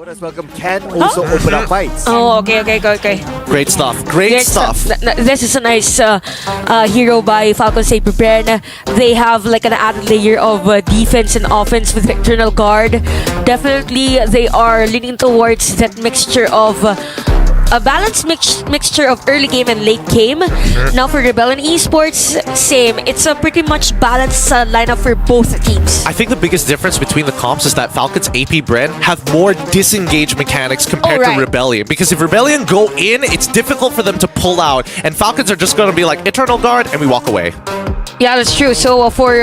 Koda's welcome can also open up fights. Oh, okay. Great stuff. Great stuff. This is a nice hero by Falcons Apbren. They have like an added layer of defense and offense with Eternal Guard. Definitely, they are leaning towards that mixture of a balanced mixture of early game and late game. Now for Rebellion Esports, same. It's a pretty much balanced lineup for both teams. I think the biggest difference between the comps is that Falcons Apbren have more disengage mechanics compared to Rebellion. Because if Rebellion go in, it's difficult for them to pull out. And Falcons are just going to be like, Eternal Guard, and we walk away. Yeah, that's true. So for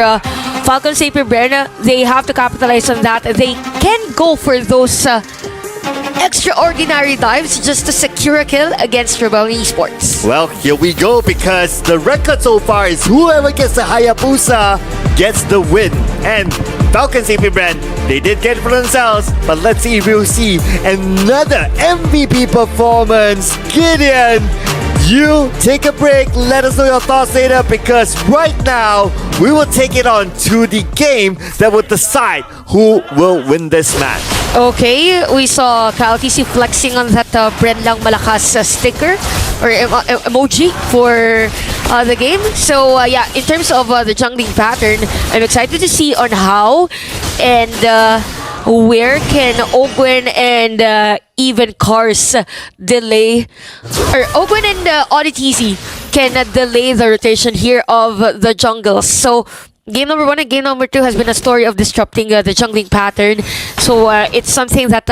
Falcons Apbren, they have to capitalize on that. They can go for those extraordinary dives just to secure a kill against Rebellion Esports. Well, here we go, because the record so far is whoever gets the Hayabusa gets the win. And Falcons Apbren, they did get it for themselves, but let's see if we'll see another MVP performance. Gideon, you take a break, let us know your thoughts later, because right now we will take it on to the game that will decide who will win this match. Okay, we saw KLTC flexing on that Bren lang malakas sticker or emoji for the game. So yeah, in terms of the jungling pattern, I'm excited to see on how and where can Ogwen and even Cars delay, or Ogwen and ODTZ can delay the rotation here of the jungles. So game number 1 and game number 2 has been a story of disrupting the jungling pattern. So it's something that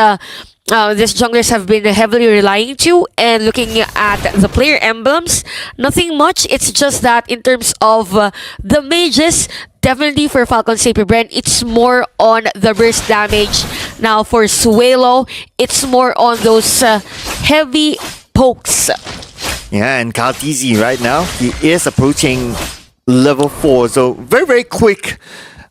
these junglers have been heavily relying to. And looking at the player emblems, nothing much. It's just that in terms of the mages, definitely for Falcons Apbren, it's more on the burst damage. Now for Suelo, it's more on those heavy pokes. Yeah, and KLTC right now, he is approaching level 4, so very quick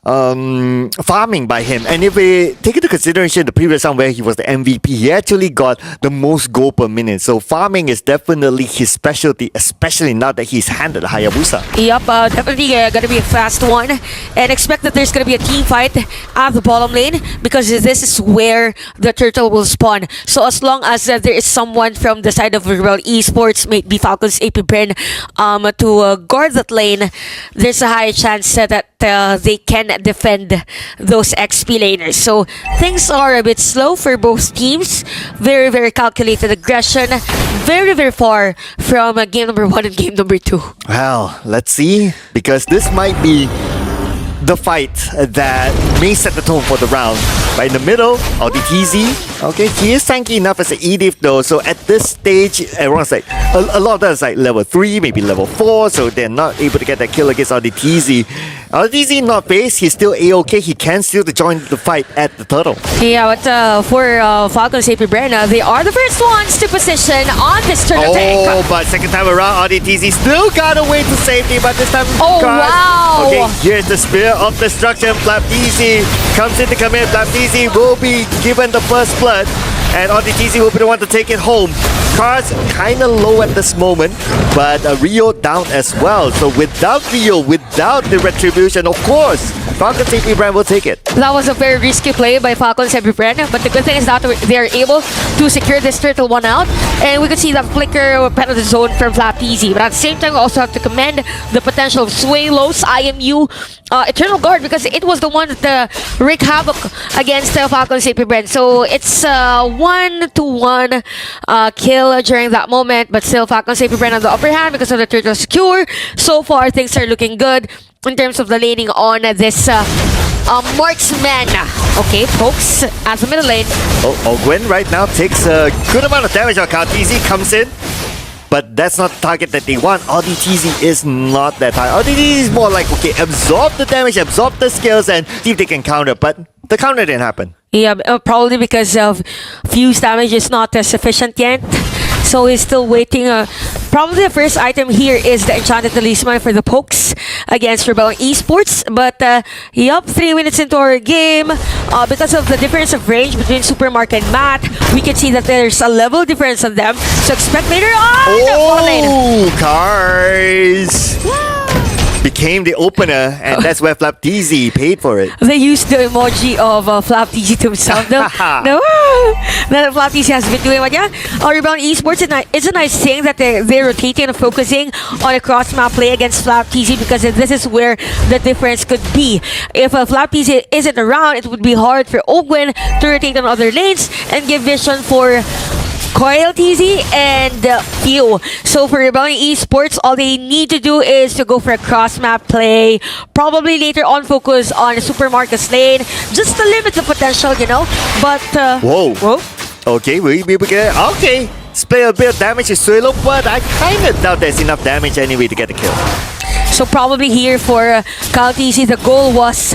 farming by him. And if we take into consideration the previous round where he was the MVP, he actually got the most gold per minute. So farming is definitely his specialty, especially now that he's handed the Hayabusa. Yep, definitely gonna be a fast one. And expect that there's gonna be a team fight at the bottom lane, because this is where the turtle will spawn. So as long as there is someone from the side of Rebel Esports, maybe Falcons Apbren, to guard that lane, there's a high chance that they can defend those XP laners. So things are a bit slow for both teams. Very calculated aggression. Very far from game number 1 and game number 2. Well, let's see, because this might be the fight that may set the tone for the round. Right in the middle, ODTZ. Okay, he is tanky enough as an EDIF though, so at this stage, everyone's like, a lot of them is like level 3, maybe level 4, so they're not able to get that kill against ODTZ. ODTZ not base, he's still A-OK, he can still join the fight at the turtle. Yeah, but for Falcons Apbren, they are the first ones to position on this turtle tank. Oh, but second time around, ODTZ still got away to safety, but this time... Oh, wow! Okay, here's the Spear of Destruction. Flapdeezy comes in to commit. Flapdeezy will be given the first blood, and ODTZ will be the one to take it home. Cars kind of low at this moment, but Rio down as well. So without Rio, without the retribution, of course, Falcons Apbren will take it. That was a very risky play by Falcons Apbren, but the good thing is that they are able to secure this turtle one out, and we could see that flicker penalty zone from Flapdeezy. But at the same time, we also have to commend the potential of Suelo's IMU Eternal Guard, because it was the one that wreaked havoc against Falcons Apbren. So it's 1-1 kill during that moment, but still Falcons Apbren on the upper hand because of the turtle secure. So far, things are looking good in terms of the laning on this marksman. Okay, pokes as the middle lane. Oh, Ogwen right now takes a good amount of damage on KLTC, comes in. But that's not the target that they want. ODTZ is not that high. ODTZ is more like, okay, absorb the damage, absorb the skills, and see if they can counter. But the counter didn't happen. Yeah, probably because of fuse damage is not sufficient yet. So he's still waiting. Probably the first item here is the Enchanted Talisman for the pokes against Rebellion Esports. But yup, 3 minutes into our game, because of the difference of range between Supermark and Matt, we can see that there's a level difference on them. So expect later on. Oh, Cars! became the opener, and that's where Flapteezy paid for it. They used the emoji of Flapteezy to himself. No, that Flapteezy has been doing. But yeah, Rebellion Esports, it's a nice thing that they're rotating and focusing on a cross-map play against Flapteezy, because this is where the difference could be. If Flapteezy isn't around, it would be hard for Ogwen to rotate on other lanes and give vision for Coil TZ and Few. So for Rebellion Esports, all they need to do is to go for a cross-map play. Probably later on focus on Supermarket's lane, just to limit the potential, you know. But Whoa. Okay, we get okay. Spray a bit of damage to Suelo, but I kind of doubt there's enough damage anyway to get the kill. So probably here for Kyle TZ, the goal was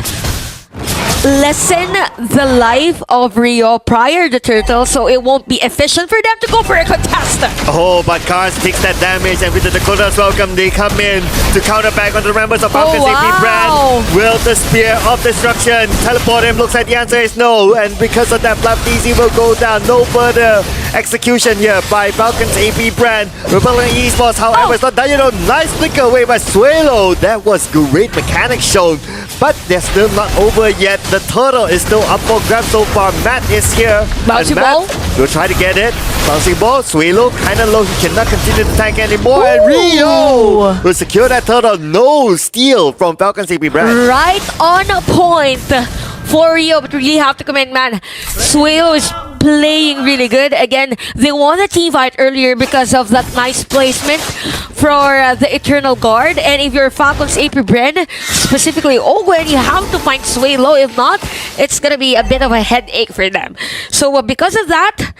lessen the life of Rio prior to Turtle, so it won't be efficient for them to go for a contest. Oh, but Cars takes that damage, and with the Dakota's welcome, they come in to counter back on the members of Falcons Apbren. Will the Spear of Destruction teleport him? Looks like the answer is no, and because of that, Flapteezy will go down. No further execution here by Falcons Apbren. Rebellion Esports, however, is not done. You know, nice flicker away by Suelo. That was great mechanics shown, but they're still not over yet. The turtle is still up for grabs so far. Matt is here. Bouncing ball. Will try to get it. Bouncing ball. Suelo kind of low. He cannot continue to tank anymore. And Rio will secure that turtle. No steal from Falcons Apbren. Right on point for Rio, but we really have to commend, man. Suelo is playing really good. Again, they won the team fight earlier because of that nice placement for the Eternal Guard. And if you're Falcons Apbren, specifically Ogwen, you have to find Suelo. If not, it's gonna be a bit of a headache for them. So because of that,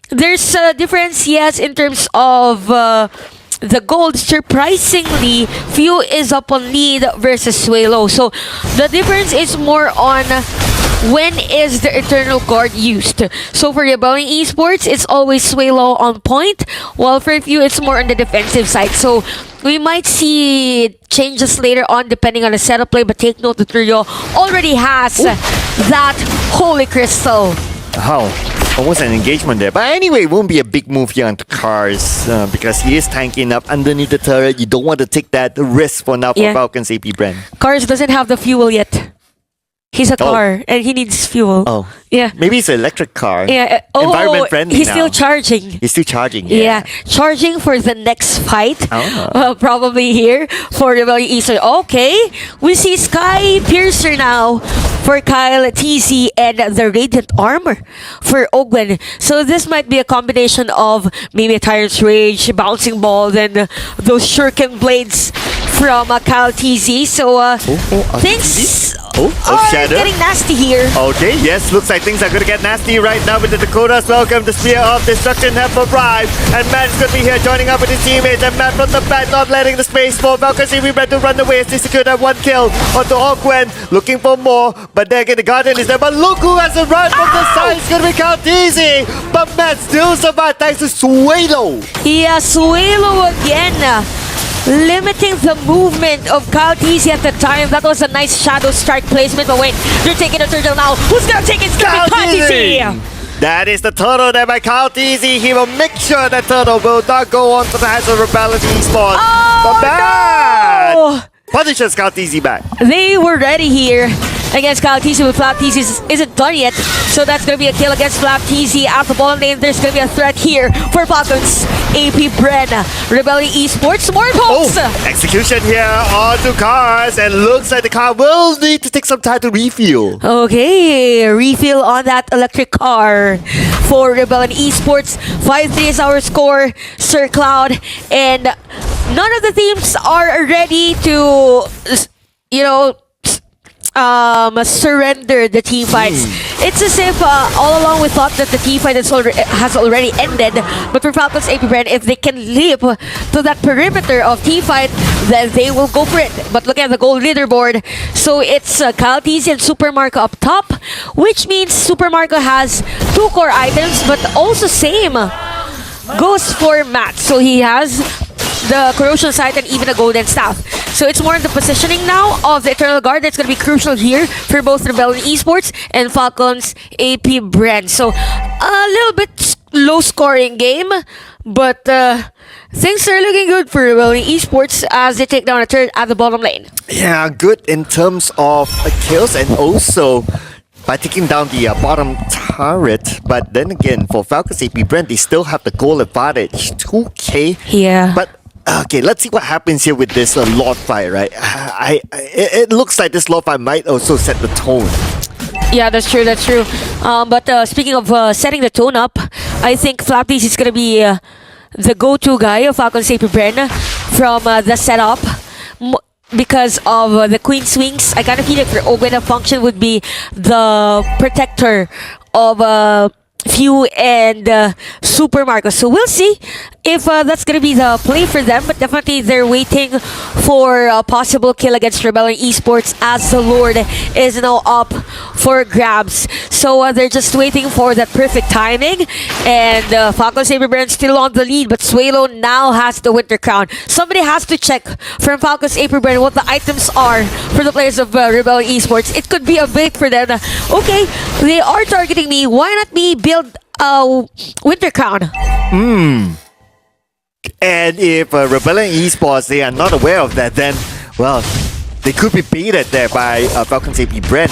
there's a difference, yes, in terms of the gold. Surprisingly, Few is up on lead versus Suelo. So the difference is more on when is the Eternal Guard used. So for Rebellion Esports, it's always Suelo on point, while for Few, it's more on the defensive side. So we might see changes later on depending on the setup play, but take note that Rio already has that Holy Crystal. Almost an engagement there. But anyway, it won't be a big move here onto Cars because he is tanking up underneath the turret. You don't want to take that risk for now for Falcons Apbren. Cars doesn't have the fuel yet. He's a car and he needs fuel. Oh. Yeah. Maybe it's an electric car. Yeah. Environment friendly he's now. still charging. He's still charging. Yeah. Charging for the next fight. Probably here for Rebellion Eastern. Okay. We see Sky Piercer now for Kyle TZ and the Radiant Armor for Ogwen. So this might be a combination of maybe a Tyrant's Rage, Bouncing Ball, then those Shuriken Blades from Kyle TZ. So things are getting nasty here. Okay, yes, looks like things are going to get nasty right now with the Dakotas. Welcome, the Spear of Destruction have arrived, and Matt's going to be here joining up with his teammates, and Matt from the back not letting the space for Falcons Apbren to run away as they secure that one kill onto Ogwen, looking for more, but there again the Guardian is there, but look who has arrived from the side. It's going to be Count Easy, but Matt still survived thanks to Suelo. Yeah, Suelo again. Limiting the movement of Kyle TZ at the time. That was a nice shadow strike placement. But wait, they're taking a turtle now. Who's gonna take it? It's gonna be Kyle TZ. That is the turtle there by Kyle TZ. He will make sure that turtle will not go on to the hands of Rebellion Esports. But bad! Punishes Kyle TZ back. They were ready here against Kyle TZ, but Flapteezy isn't done yet. So that's going to be a kill against Flapteezy. At the ball lane, there's going to be a threat here for Falcons Apbren. Rebellion Esports, more pokes. Execution here onto Cars, and looks like the car will need to take some time to refuel. Okay, refill on that electric car for Rebellion Esports. 5-3 is our score, Sir Cloud, and none of the teams are ready to, you know, surrender the team fights. It's as if all along we thought that the team fight has already ended, but for Falcons Apbren, if they can leap to that perimeter of team fight, then they will go for it. But look at the gold leaderboard. So it's Kyle TZ and Supermarco up top, which means Supermarco has 2 core items, but also same goes for Matt. So he has the Corrosion Sight and even a Golden Staff. So it's more in the positioning now of the Eternal Guard that's going to be crucial here for both Rebellion Esports and Falcons Apbren. So a little bit low-scoring game, but things are looking good for Rebellion Esports as they take down a turret at the bottom lane. Yeah, good in terms of kills and also by taking down the bottom turret. But then again, for Falcons Apbren, they still have the goal advantage, 2k. Yeah. But okay, let's see what happens here with this Lord fight, right? It looks like this Lord fight might also set the tone. Yeah, that's true. That's true. But speaking of setting the tone up, I think Flapdies is gonna be the go-to guy of Falcons Apbren from the setup. Because of the Queen Swings, I kind of feel like their open function would be the protector of Few and Super Marcos. So we'll see if that's going to be the play for them. But definitely they're waiting for a possible kill against Rebellion Esports as the Lord is now up for grabs. So they're just waiting for that perfect timing. And Falcons Apbren still on the lead, but Suelo now has the Winter Crown. Somebody has to check from Falcons Apbren what the items are for the players of Rebellion Esports. It could be a bait for them. Okay, they are targeting me. Why not me build a Winter Crown? And if Rebellion Esports, they are not aware of that, then, well, they could be baited there by Falcons Apbren.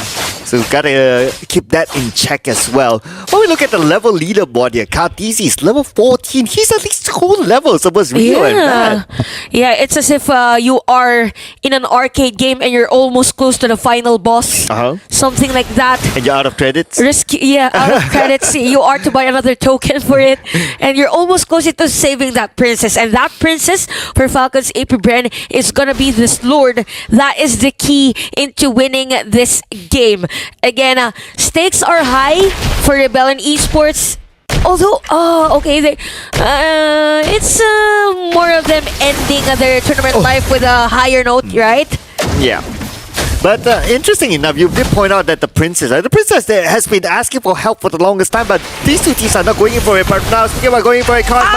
So gotta keep that in check as well. When we look at the level leaderboard here, Khaleesi is level 14. He's at least 2 levels above Rio and Matt. Yeah, it's as if you are in an arcade game and you're almost close to the final boss. Something like that. And you're out of credits? Out of credits. You are to buy another token for it. And you're almost close to saving that princess. And that princess for Falcons Apbren is gonna be this Lord. That is the key into winning this game. Again, stakes are high for Rebellion Esports. Although, it's more of them ending their tournament life with a higher note, right? Yeah. But interesting enough, you did point out that the princess there has been asking for help for the longest time, but these two teams are not going in for it. But now speaking about going for a card,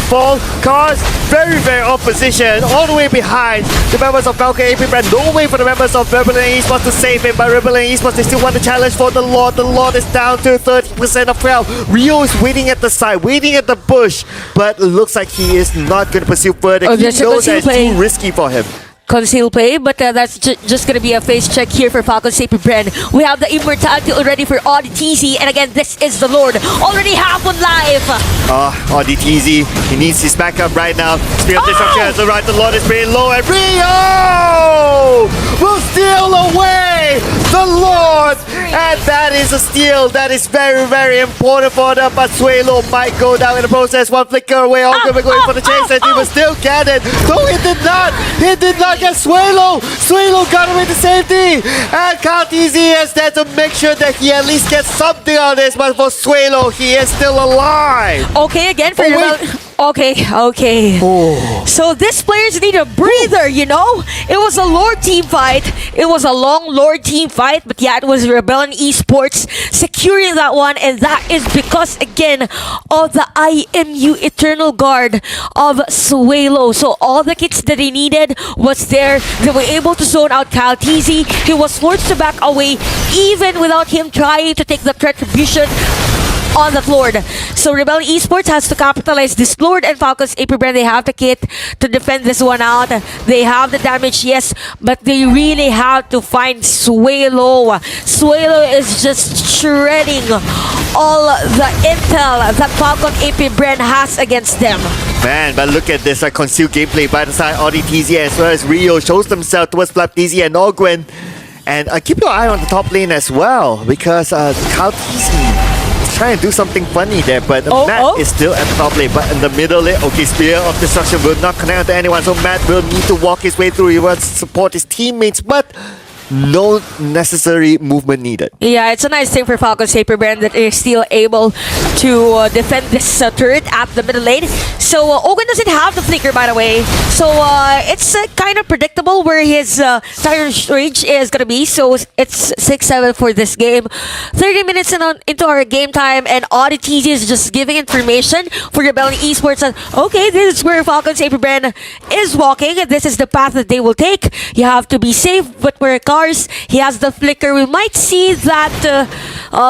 fall cards, very, very opposition, all the way behind the members of Falcon Apbren. No way for the members of Rebellion Esports to save him, but Rebellion Esports, they still want the challenge for the Lord. The Lord is down to 30% of health. Rio is waiting at the side, waiting at the bush, but looks like he is not going to pursue further. He knows that it's too risky for him. Conceal play, but that's just gonna be a face check here for Falcons Apbren. We have the immortality already for ODTZ, and again, this is the Lord. Already half on life. ODTZ, he needs his backup right now. Spear of Destruction has arrived. The Lord is pretty low, and Rio will steal away the Lord, and that is a steal. That is very, very important for them. But Suelo might go down in the process. One flicker away. All going for the chase, and he will still get it. No, he did not. He did not get Suelo. Suelo got away to safety, and Khaleesi is there to make sure that he at least gets something on this. But for Suelo, he is still alive. Okay, again for Okay. So these players need a breather, you know? It was a Lord team fight. It was a long Lord team fight, but yeah, it was Rebellion Esports securing that one, and that is because, again, of the IMU Eternal Guard of Suelo. So all the kits that they needed was there. They were able to zone out Khaleesi. He was forced to back away even without him trying to take the retribution on that Lord. So Rebellion Esports has to capitalize this Lord, and Falcons Apbren, they have the kit to defend this one out. They have the damage, yes, but they really have to find Suelo. Suelo is just shredding all the intel that Falcon Apbren has against them. Man, but look at this concealed gameplay by the side. ODTZ as well as Rio shows themselves towards Flapdizi and Ogwen. And keep your eye on the top lane as well, because Khaleesi trying to do something funny there, but Matt is still at the top lane, but in the middle lane, okay, Spear of Destruction will not connect to anyone, so Matt will need to walk his way through. He wants to support his teammates, but no necessary movement needed. Yeah, it's a nice thing for Falcons Apbren that they're still able to defend this turret at the middle lane. So Ogun doesn't have the flicker, by the way. So it's kind of predictable where his Tyrant Rage is going to be. So it's 6-7 for this game. 30 minutes into our game time, and ODTZ is just giving information for Rebellion Esports that, okay, this is where Falcons Apbren is walking, and this is the path that they will take. You have to be safe, but we're stars. He has the flicker. We might see that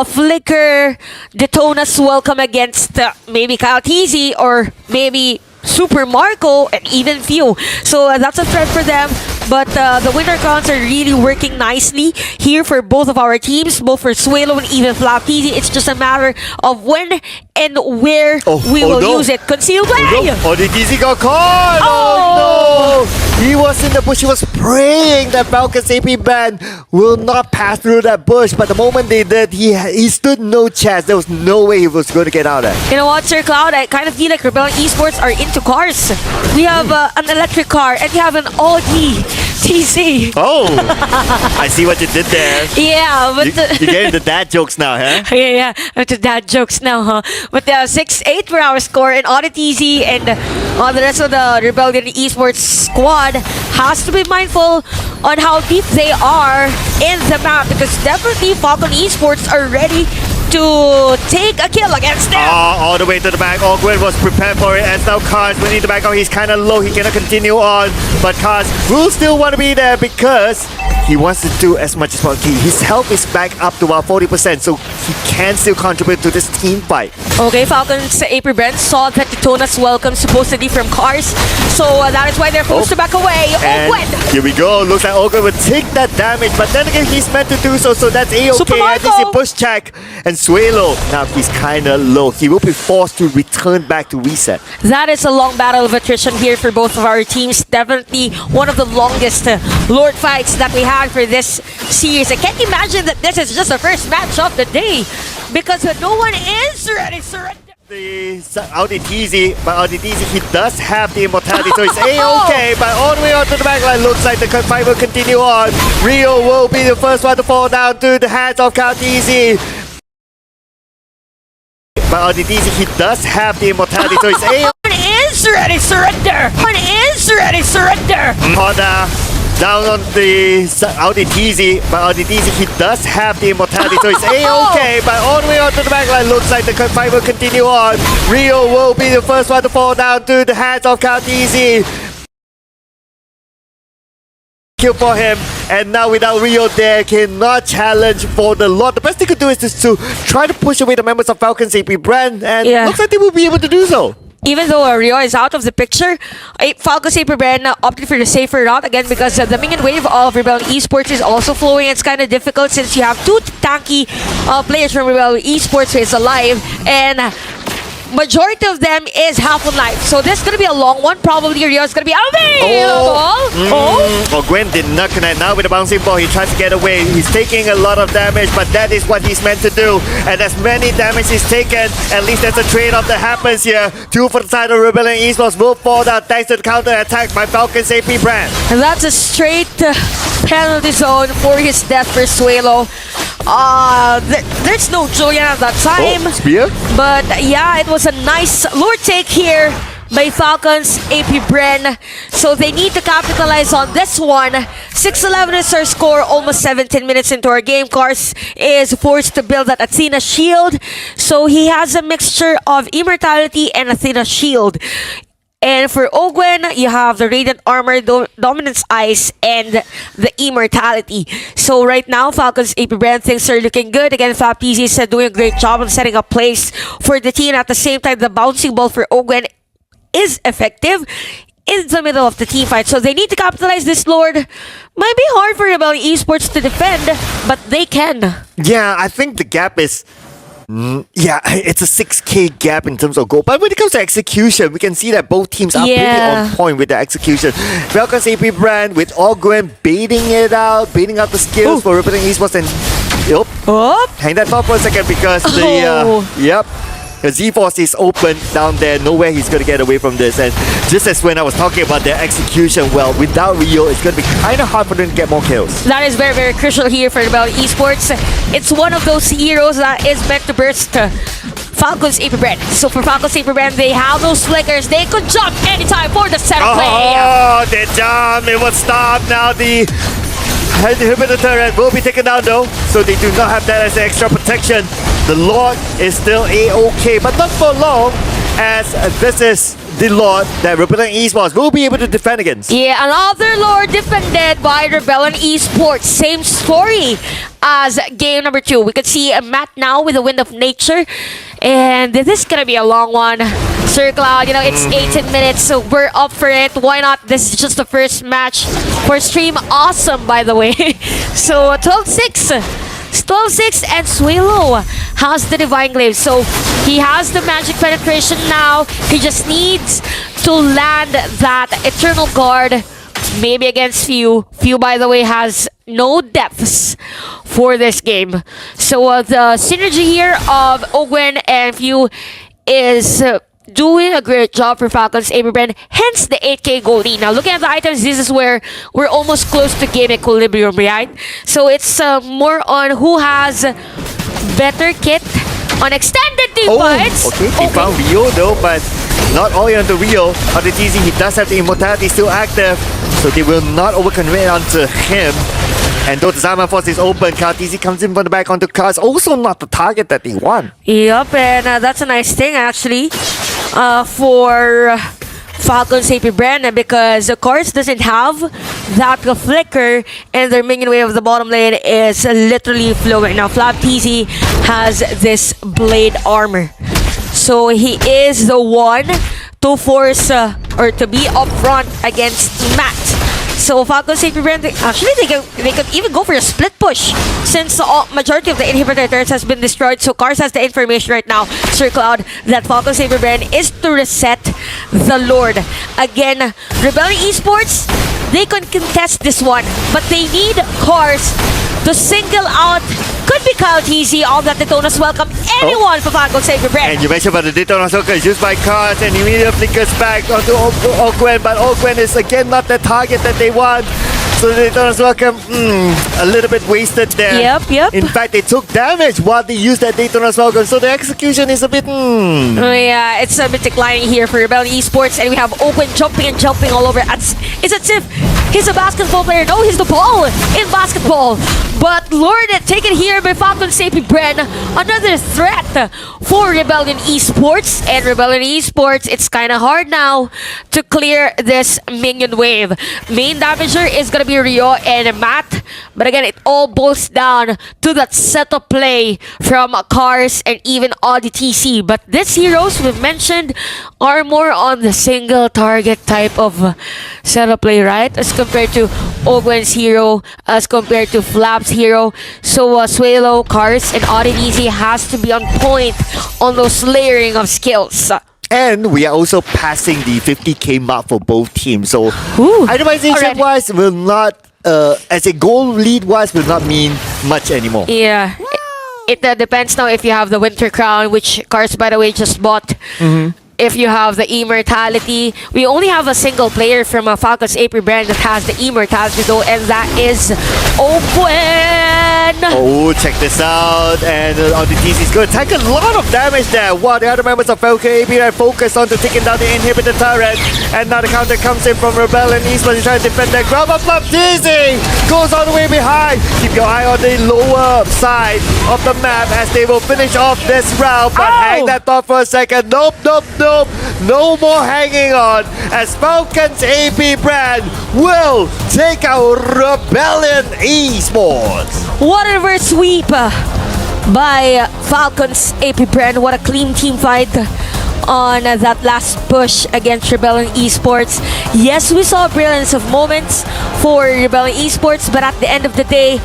flicker Daytona's welcome against maybe Kyle Teasy or maybe Super Marco and even Few. So that's a threat for them. But the winter crowns are really working nicely here for both of our teams, both for Suelo and even Flapteasy. It's just a matter of when and where we will use it. Conceal play! Oh, the DZ got caught! Oh no! He was in the bush. He was praying that Falcons Apbren will not pass through that bush. But the moment they did, he stood no chance. There was no way he was going to get out of it. You know what, Sir Cloud? I kind of feel like Rebellion Esports are into cars. We have an electric car and we have an Audi TC. Oh, I see what you did there. Yeah, but you're getting the dad jokes now, huh? Yeah, the dad jokes now, huh? But 6-8 for our score, and Oddity and the rest of the Rebellion Esports squad has to be mindful on how deep they are in the map, because definitely Falcon Esports are ready to take a kill against them. All the way to the back. Ogwen was prepared for it, and now Cars will need the back out. He's kind of low. He cannot continue on, but Cars will still want to be there because he wants to do as much as possible. His health is back up to about 40%, so he can still contribute to this team fight. Okay, Falcons Apbren saw that Daytona's welcome supposedly from Cars, so that is why they're forced to back away. Ogwen! Here we go. Looks like Ogwen would take that damage, but then again, he's meant to do so, so that's A-OK. Super Marco! At least he push check. And Suelo, now he's kind of low. He will be forced to return back to reset. That is a long battle of attrition here for both of our teams. Definitely one of the longest Lord fights that we had for this series. I can't imagine that this is just the first match of the day because no one is ready to surrender. The Auditizi, but Auditizi, he does have the immortality, so it's A-OK, but all the way onto the backline, looks like the fight will continue on. Rio will be the first one to fall down to the hands of Auditizi. But Auditizi, he does have the immortality, so it's A-OK. One is ready to surrender! One is ready to surrender! Honda down on the Auditizi, but Auditizi, he does have the immortality, so it's A-OK, but all the way onto the backline, looks like the fight will continue on. Rio will be the first one to fall down to the hands of Auditizi. Kill for him, and now without Rio there, cannot challenge for the Lord. The best they could do is just to try to push away the members of Falcons Apbren, and looks like they will be able to do so. Even though Rio is out of the picture, Falcons Apbren opted for the safer route again because the minion wave of Rebellion Esports is also flowing. It's kind of difficult since you have two tanky players from Rebellion Esports who is alive, and majority of them is half on life. So this is going to be a long one. Probably Rio is going to be available. Gwen did not connect. Now with the bouncing ball, he tries to get away. He's taking a lot of damage, but that is what he's meant to do. And as many damage he's taken, at least there's a trade-off that happens here. Two for the side of Rebellion Esports will fall down thanks to the counter-attack by Falcons Apbren. And that's a straight penalty zone for his death for Suelo. There's no Julian at that time. Spear? But yeah, it was a nice lord take here by Falcons Apbren. So they need to capitalize on this one. 6-11 is our score, almost 17 minutes into our game. Cars is forced to build that Athena shield. So he has a mixture of immortality and Athena shield. And for Ogwen, you have the Radiant Armor, Dominance Ice, and the Immortality. So right now, Falcons Apbren, things are looking good. Again, FabPZ is doing a great job on setting up plays for the team. At the same time, the bouncing ball for Ogwen is effective in the middle of the team fight. So they need to capitalize this, Lord. Might be hard for Rebellion Esports to defend, but they can. Yeah, I think the gap is... yeah, it's a 6k gap in terms of goal. But when it comes to execution, we can see that both teams are pretty on point with the execution. Falcons Apbren with Ogwen baiting it out, baiting out the skills for Rebellion Esports, and hang that thought for a second because the Z-Force is open down there. Nowhere he's going to get away from this. And just as when I was talking about their execution, well, without Rio, it's going to be kind of hard for them to get more kills. That is very, very crucial here for Rebellion Esports. It's one of those heroes that is meant to burst Falcons Apbren. So for Falcons Apbren, they have those flickers. They could jump anytime for the center play. Oh, they jump. It was stopped. Now the inhibitor turret will be taken down though, so they do not have that as extra protection. The Lord is still A-OK, but not for long, as this is the Lord that Rebellion Esports will be able to defend against. Yeah, another Lord defended by Rebellion Esports. Same story as game number 2. We could see Matt now with the Wind of Nature. And this is gonna be a long one. Sir Cloud, it's 18 minutes, so we're up for it. Why not? This is just the first match for stream. Awesome, by the way. So 12-6. 12-6 and Suelo has the Divine Glaive. So he has the magic penetration now. He just needs to land that Eternal Guard. Maybe against Few. Few, by the way, has no depths for this game. So the synergy here of Ogwen and Few is doing a great job for Falcons Apbren, hence the 8k goal lead. Now looking at the items, this is where we're almost close to game equilibrium, right? So it's more on who has better kit on extended team fights. Okay, he found Rio though, but not all in onto Rio. On the TZ, he does have the immortality still active, so they will not overcommit onto him. And though the Zaman Force is open, TZ comes in from the back onto Cars, also not the target that they want. Yep, and that's a nice thing actually for Falcons Apbren, because the Cars doesn't have that flicker, and their minion wave of the bottom lane is literally flowing. Now Flap TZ has this blade armor, so he is the one to force or to be up front against Matt. So Falcons Apbren, actually they could even go for a split push, since the majority of the inhibitor turrets has been destroyed. So Cars has the information right now, Sir Cloud, that Falcons Apbren is to reset the Lord. Again, Rebellion Esports, they can contest this one, but they need Cars to single out. Could be Kyle TZ on that Daytona's welcome anyone for Falcons Apbren. And you mentioned about the Daytona Soaker is used by Cars, and immediately flickers back onto Ogwen, but Ogwen is again not the target that they want. So the Daytona's welcome, a little bit wasted there. Yep. In fact, they took damage while they used that Daytona's welcome, so the execution is a bit, Oh yeah, it's a bit declining here for Rebellion Esports, and we have Open jumping all over. It's as if he's a basketball player. No, he's the ball in basketball. But Lord, taken here by Falcons Apbren, another threat for Rebellion Esports. And Rebellion Esports, it's kind of hard now to clear this minion wave. Main damager is gonna be Rio and Matt, but again, it all boils down to that setup play from Cars and even ODTC. But these heroes we've mentioned are more on the single target type of setup play, right? As compared to Ogwen's hero, as compared to Flap's hero. So Suelo, Cars, and ODTC has to be on point on those layering of skills. and we are also passing the 50k mark for both teams. So Ooh, itemization wise will not, as a goal lead wise, will not mean much anymore. Yeah. It depends now if you have the Winter Crown, which Cars, by the way, just bought. If you have the Immortality. We only have a single player from Falcons Apbren that has the Immortality though, and that is Open! Oh, check this out. And ODTC is going to take a lot of damage there. While the other members of Falcons Apbren focus on to taking down the inhibitor turret. And now the counter comes in from Rebellion Esports trying to defend their ground. But Flap TZ goes all the way behind. Keep your eye on the lower side of the map as they will finish off this round. But hang that thought for a second. Nope. No more hanging on as Falcons Apbren will take out Rebellion Esports. What a reverse sweep by Falcons Apbren. What a clean team fight on that last push against Rebellion Esports. Yes, we saw a brilliance of moments for Rebellion Esports, but at the end of the day,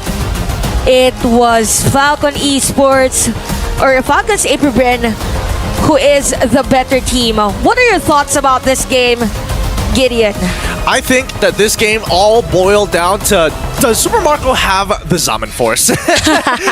it was Falcon Esports or Falcons Apbren who is the better team. What are your thoughts about this game, Gideon? I think that this game all boiled down to, does Super Marco have the Zaman Force?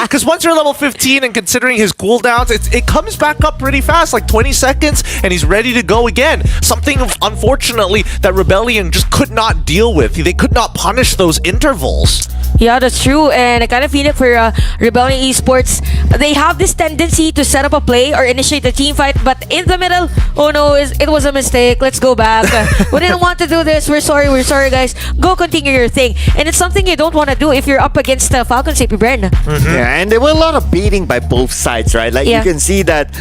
Because once you're level 15 and considering his cooldowns, it comes back up pretty fast, like 20 seconds, and he's ready to go again. Something, unfortunately, that Rebellion just could not deal with. They could not punish those intervals. Yeah, that's true, and I kind of feel it for Rebellion Esports. They have this tendency to set up a play or initiate a team fight, but in the middle, oh no, it was a mistake, let's go back. We didn't want to do this, we're sorry guys. Go continue your thing. And it's something you don't want to do if you're up against Falcons Apbren. Yeah, and there were a lot of baiting by both sides, right? Like you can see that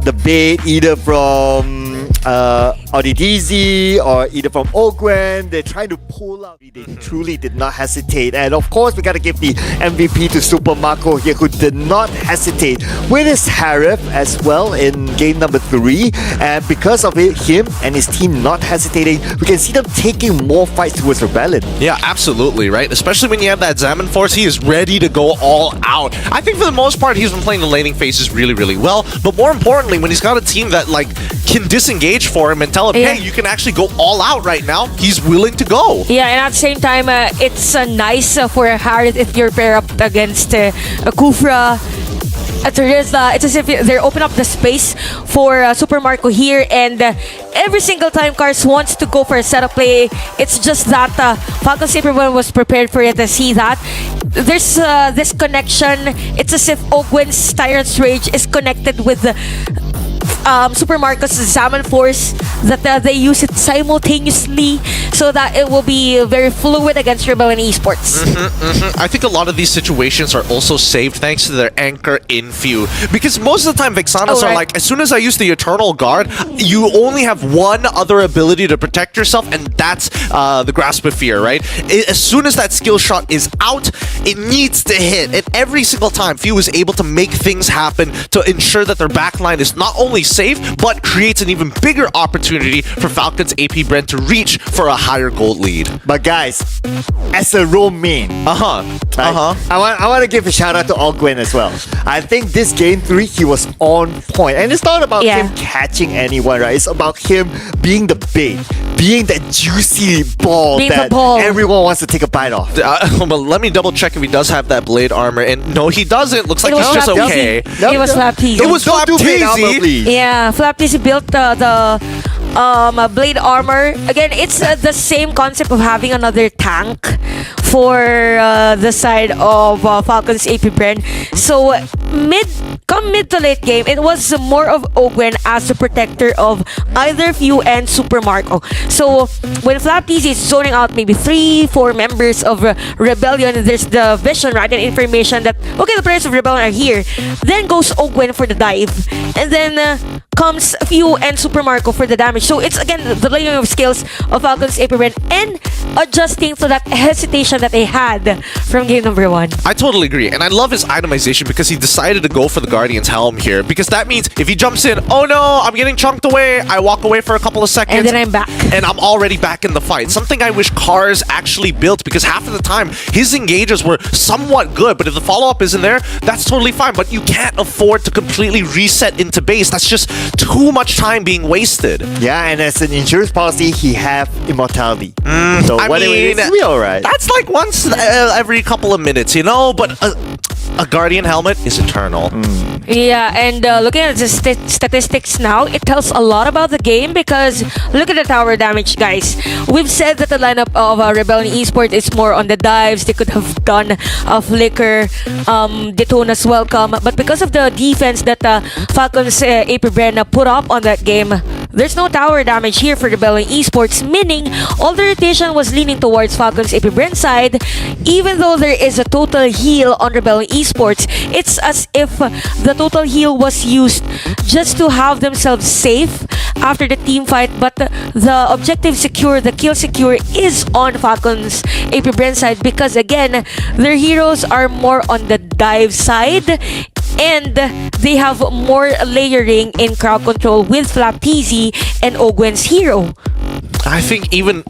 the bait either from Odidizzy or either from Ogwen. They're trying to pull out. They truly did not hesitate. And of course, we got to give the MVP to Super Marco here, who did not hesitate with his Harif as well in game number 3. And because of it, him and his team not hesitating, we can see them taking more fights towards Rebellion. Yeah, absolutely, right? Especially when you have that Zaman Force, he is ready to go all out. I think for the most part, he's been playing the laning phases really, really well. But more importantly, when he's got a team that like can disengage for him and tell him, hey, you can actually go all out right now, he's willing to go. Yeah, and at the same time, it's nice for Harith if you're pair up against Kufra. It's as if they're open up the space for Super Marco here, and every single time Cars wants to go for a setup play, it's just that Falcons Apbren was prepared for it to see that. There's this connection. It's as if Ogwen's Tyrant's Rage is connected with the Super Marco's Zaman Force, that they use it simultaneously so that it will be very fluid against Rebellion Esports. I think a lot of these situations are also saved thanks to their anchor in few, because most of the time Vexanas are like, as soon as I use the Eternal Guard, you only have one other ability to protect yourself, and that's the Grasp of Fear, right? As soon as that skill shot is out, it needs to hit, and every single time Few is able to make things happen to ensure that their backline is not only safe, but creates an even bigger opportunity for Falcons Apbren to reach for a higher gold lead. But guys, as a role main, I want to give a shout out to Ogwen as well. I think this game 3, he was on point. And it's not about him catching anyone, right? It's about him being the bait, being that juicy ball that everyone wants to take a bite off. Well, let me double check if he does have that blade armor. And no, he doesn't. Looks like he's just okay. It was Flapteasy. It was Flapteasy. Yeah, Flapteasy built the blade armor. Again, it's the same concept of having another tank for the side of Falcons Apbren. So come mid to late game, it was more of Ogwen as the protector of either Few and Super Marco. So when Flapteasy is zoning out maybe 3-4 members of Rebellion, there's the vision, right, and information that okay, the players of Rebellion are here. Then goes Ogwen for the dive, and then comes Few and Super Marco for the damage. So it's again the layering of skills of Falcons Apbren and adjusting to that hesitation that they had from game number 1. I totally agree, and I love his itemization because he decided to go for the Guardian's Helm here, because that means if he jumps in, oh no, I'm getting chunked away, I walk away for a couple of seconds, and then I'm back. And I'm already back in the fight. Something I wish Cars actually built, because half of the time his engages were somewhat good, but if the follow-up isn't there, that's totally fine, but you can't afford to completely reset into base. That's just too much time being wasted. Yeah, and as an insurance policy, he have immortality. So I mean, it's be alright. That's like once every couple of minutes, you know, but a Guardian helmet is eternal. Yeah, and looking at the statistics now, it tells a lot about the game, because look at the tower damage, guys. We've said that the lineup of Rebellion Esports is more on the dives. They could have done a flicker, Daytona's welcome, but because of the defense that Falcons Apbren put up on that game, there's no tower damage here for Rebellion Esports, meaning all the rotation was leaning towards Falcons Apbren side. Even though there is a total heal on Rebellion Esports, it's as if the total heal was used just to have themselves safe after the team fight, but the objective secure, the kill secure is on Falcons Apbren side, because again, their heroes are more on the dive side, and they have more layering in crowd control with Flapteasy and Ogwen's hero. I think even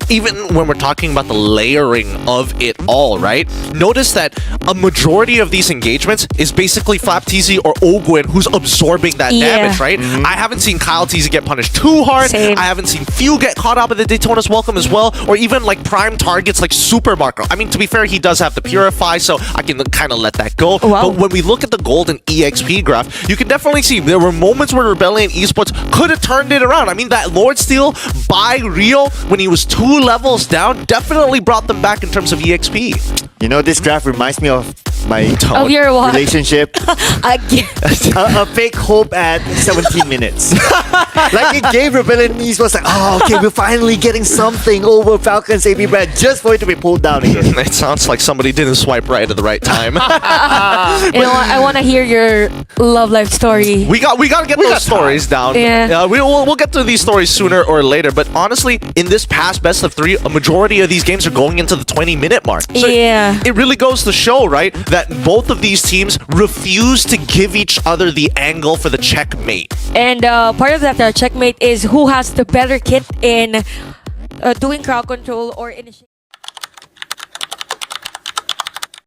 when we're talking about the layering of it all, right? Notice that a majority of these engagements is basically Flapteasy or Ogwen who's absorbing that damage, right? I haven't seen Kyle Teasy get punished too hard. Same. I haven't seen Few get caught up in the Daytona's welcome as well, or even like prime targets like Super Marco. I mean, to be fair, he does have the Purify, so I can kind of let that go. Wow. But when we look at the golden EXP graph, you can definitely see there were moments where Rebellion Esports could have turned it around. I mean, that Lord Steal by Rio when he was 2 levels down definitely brought them back in terms of EXP. You know, this graph reminds me of my Of your what? relationship. Again. A fake hope at 17 minutes. Like it gave Rebellion Esports like, oh, okay, we're finally getting something over Falcons Apbren just for it to be pulled down again. It sounds like somebody didn't swipe right at the right time. You know what? I want to hear your love life story. We gotta get those stories down. Yeah. We'll get to these stories sooner or later. But honestly, in this past best of 3, a majority of these games are going into the 20-minute mark. So Yeah. it really goes to show, right, that both of these teams refuse to give each other the angle for the checkmate. And part of that checkmate is who has the better kit in doing crowd control or initiating.